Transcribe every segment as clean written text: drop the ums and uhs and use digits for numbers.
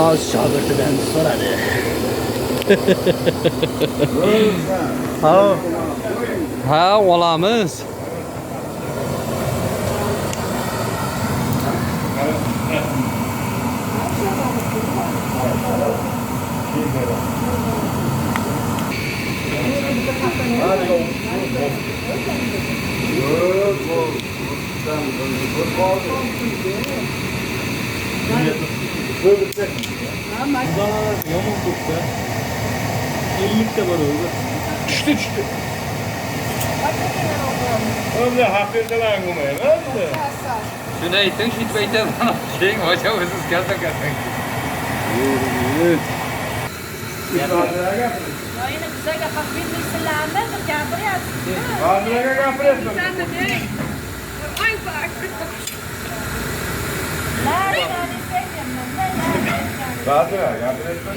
ustoz shogirdidan so'radi. Ha, olamiz. Düştü. Öyle hafiften angımayın. Şunu aytın, şunu aytın. Keyin hoca o'zingiz kaltak-kaltak. Yoyini bizga haqingizlarni gapiryapsiz. Hozirga gapiryapsiz. Ay bak. Hozirga gapiryapsiz.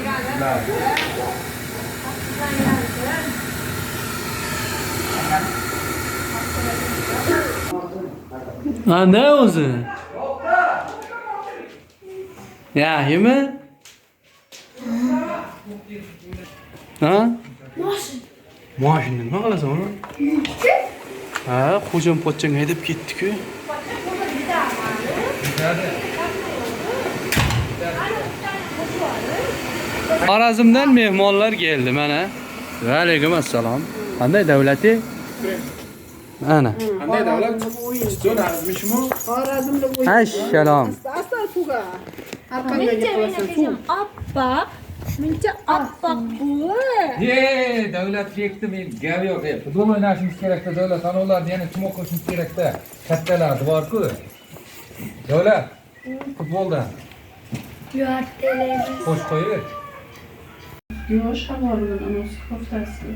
Ha, ne o'zi? Yaxshimi? Ha? Mashina nima qilasan uni? Ha, xo'jam pochchang haydab ketdi-ku. Xorazmdan mehmonlar keldi mana. Va alaykum assalom. Qanday davlati? Ana. Qanday davlat? Jo'nazmishmi? Assalom. Asta-tuga. Arqamdagi qo'yasan suv. Oppoq. Muncha oppoq bu. Ye, davlat yekdi men gap yo'q. Futbol o'ynashimiz kerakda, davlat sanoqlarni yana tumoq qilishimiz kerakda. Kattalar bor-ku. Davlat futboldan qo'sh qo'yib. Yosh havordan anasi koftasi.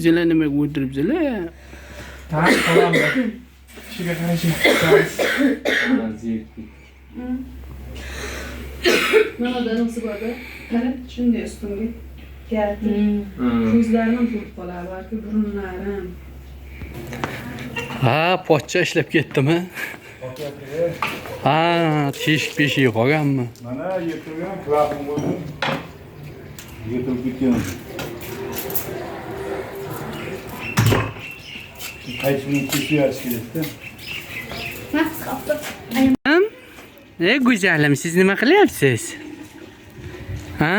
Zila nimaga o'tiribsizlar? Ha, qo'yamiz. Kishiga qarashimiz. Mana da nasıl vardı? Hani şimdi üstünde geldi. Ko'zlarim turib qolar, balki burunlarim. Ha, pochcha ishlab ketdimi? Ha, teshik-beshik qolganmi? Mana yetilgan klapim bo'ldi. Yetilib ketgan. Qaysini kesib kerakda. Go'zalim, siz nima qilyapsiz? Ha?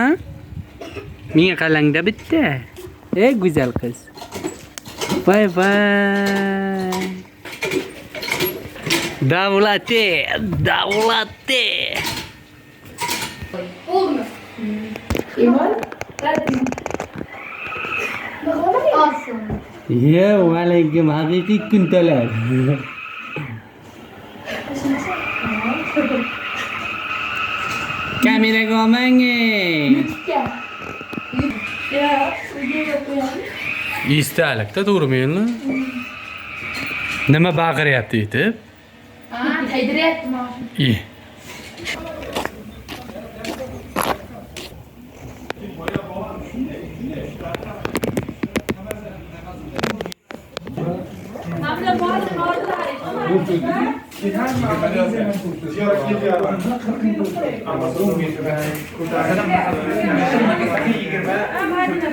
Menga qalangda bitta. Go'zal qiz. Bay bay. Davlati. Oldu. İman? Olsun. Yo, alaykum haqiqiy kuntalar. Kameraga olmang. Ya, uyga yapıyorum. Istalikda to'g'rimi? Nima baqiryapti yetib? Taydiryapti mashina.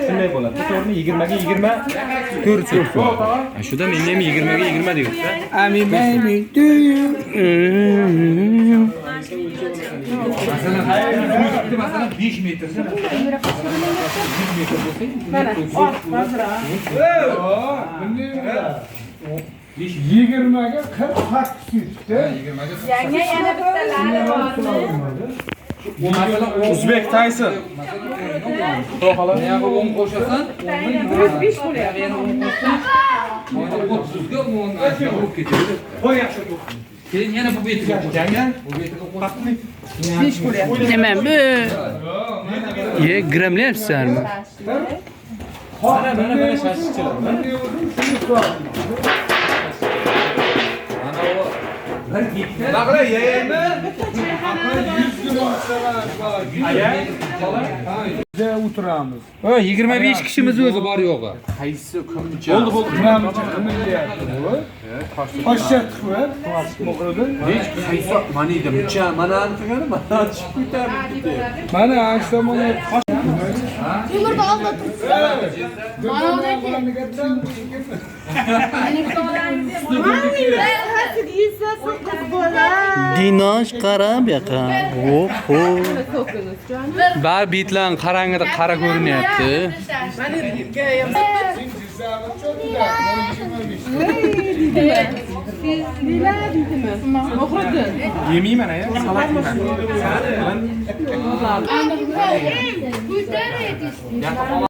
Shunday bo'ladi. To'g'rimi 20 ga 20 ko'rsin. Shuda men ham 20 ga 20 deyapti. Ami baby do you? Masalan 5 metr. 5 metr bo'lsa, Mana, ot, bazra. 20 ga 40 farq tushdi. 20 ga. Yanga yana bittalari bormi? Uzbek Tyson. Nega 10 qo'shasan? 45 bo'lyapti. Yana 10 qo'shsan, 30 ga 10 bo'lib ketadi. Qo'y yaxshi. Keyin yana bu betiga qo'shgan. Bu betiga qo'shib 5 bo'lyapti. Nima bu? Gramlayapsizmi? Mana shashchilar. ana Bakla yayayım. Bize oturamiz. Ha 25 kişimiz o'zi bor yo'g'i. Bo'ldi. Nima deyapti bu? Toshchatib qo'yar. Mo'g'rida. Manida mucha, mana qilgani, mana chiqib ketadi. Mana ashta mana Yumurta olma tursun. Dinosh qarab yoqa. Oho. Bar bitlan qarangida qara ko'rinyapti. Yemeyman aya, salat yeyman. Kuytar yetişti.